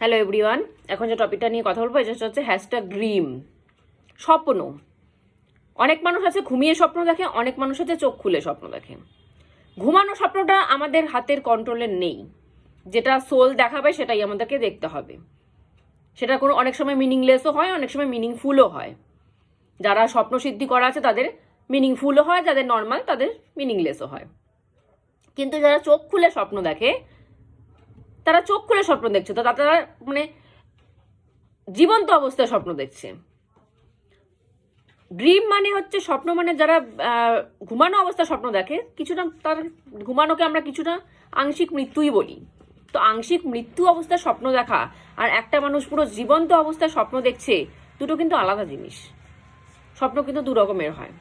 Hello everyone, এখন যে টপিকটা নিয়ে কথা বলবো এটা হচ্ছে হ্যাশট্যাগ ড্রিম। স্বপ্ন। অনেক মানুষ আছে ঘুমিয়ে স্বপ্ন দেখে, অনেক মানুষ আছে চোখ খুলে স্বপ্ন দেখে। ঘুমানো স্বপ্নটা আমাদের হাতের কন্ট্রোলে নেই, যেটা সোল দেখাবে সেটাই আমাদেরকে দেখতে হবে। সেটা কোনো অনেক সময় মিনিংলেসও হয়, অনেক সময় মিনিংফুলও হয়। যারা স্বপ্ন সিদ্ধি করা আছে তাদের মিনিংফুলও হয়, যাদের নর্মাল তাদের মিনিংলেসও হয়। কিন্তু যারা চোখ খুলে স্বপ্ন দেখে, তারা চোখ খুলে স্বপ্ন দেখছে, তো তারা মানে জীবন্ত অবস্থায় স্বপ্ন দেখছে। ড্রিম মানে হচ্ছে স্বপ্ন, মানে যারা ঘুমানো অবস্থায় স্বপ্ন দেখে, কিছুটা তার ঘুমানোকে আমরা কিছুটা আংশিক মৃত্যুই বলি। তো আংশিক মৃত্যু অবস্থায় স্বপ্ন দেখা আর একটা মানুষ পুরো জীবন্ত অবস্থায় স্বপ্ন দেখছে, দুটো কিন্তু আলাদা জিনিস। স্বপ্ন কিন্তু দু রকমের হয়।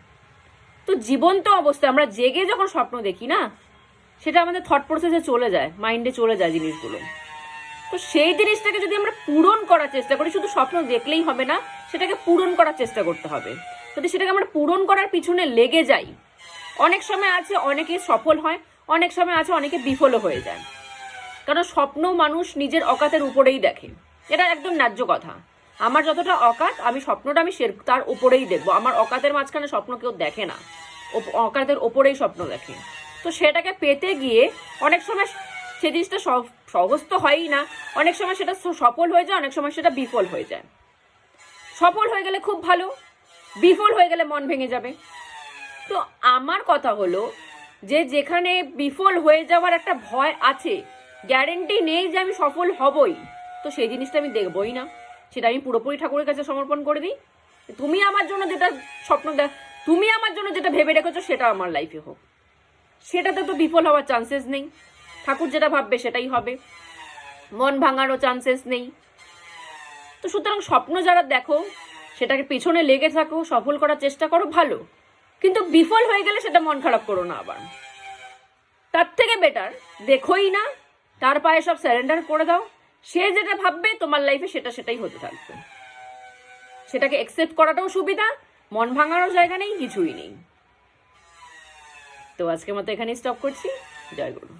তো জীবন্ত অবস্থায় আমরা জেগে যখন স্বপ্ন দেখি না, সেটা আমাদের থট প্রসেসে চলে যায়, মাইন্ডে চলে যায় জিনিসগুলো। তো সেই জিনিসটাকে যদি আমরা পূরণ করার চেষ্টা করি, শুধু স্বপ্ন দেখলেই হবে না, সেটাকে পূরণ করার চেষ্টা করতে হবে। যদি সেটাকে আমরা পূরণ করার পিছনে লেগে যাই, অনেক সময় আছে অনেকে সফল হয়, অনেক সময় আছে অনেকে বিফলও হয়ে যায়। কারণ স্বপ্ন মানুষ নিজের অকাতের উপরেই দেখে, এটা একদম ন্যায্য কথা। আমার যতটা অকাত, আমি স্বপ্নটা আমি তার উপরেই দেখবো। আমার অকাতের মাঝখানে স্বপ্ন কেউ দেখে না, অকাতের ওপরেই স্বপ্ন দেখে। তো সেটাকে পেতে গিয়ে অনেক সময় সে জিনিসটা সহজ তো হয়ই না, অনেক সময় সেটা সফল হয়ে যায়, অনেক সময় সেটা বিফল হয়ে যায়। সফল হয়ে গেলে খুব ভালো, বিফল হয়ে গেলে মন ভেঙে যাবে। তো আমার কথা হলো যে যেখানে বিফল হয়ে যাওয়ার একটা ভয় আছে, গ্যারেন্টি নেই যে আমি সফল হবই, তো সেই জিনিসটা আমি দেখবই না, সেটা আমি পুরোপুরি ঠাকুরের কাছে সমর্পণ করে দিই। তুমি আমার জন্য যেটা স্বপ্ন তুমি আমার জন্য যেটা ভেবে রেখেছো সেটা আমার লাইফে হোক, সেটাতে তো বিফল হওয়ার চান্সেস নেই। ঠাকুর যেটা ভাববে সেটাই হবে, মন ভাঙারও চান্সেস নেই। তো সুতরাং স্বপ্ন যারা দেখো, সেটাকে পিছনে লেগে থাকো, সফল করার চেষ্টা করো, ভালো। কিন্তু বিফল হয়ে গেলে সেটা মন খারাপ করো না আবার। তার থেকে বেটার দেখোই না, তার পায়ে সব স্যারেন্ডার করে দাও। সে যেটা ভাববে তোমার লাইফে সেটাই হতে থাকবে। সেটাকে অ্যাকসেপ্ট করাটাও সুবিধা, মন ভাঙারও জায়গা নেই, কিছুই নেই। তো আজকের মতো এখানেই স্টপ করছি। জয় গুরু।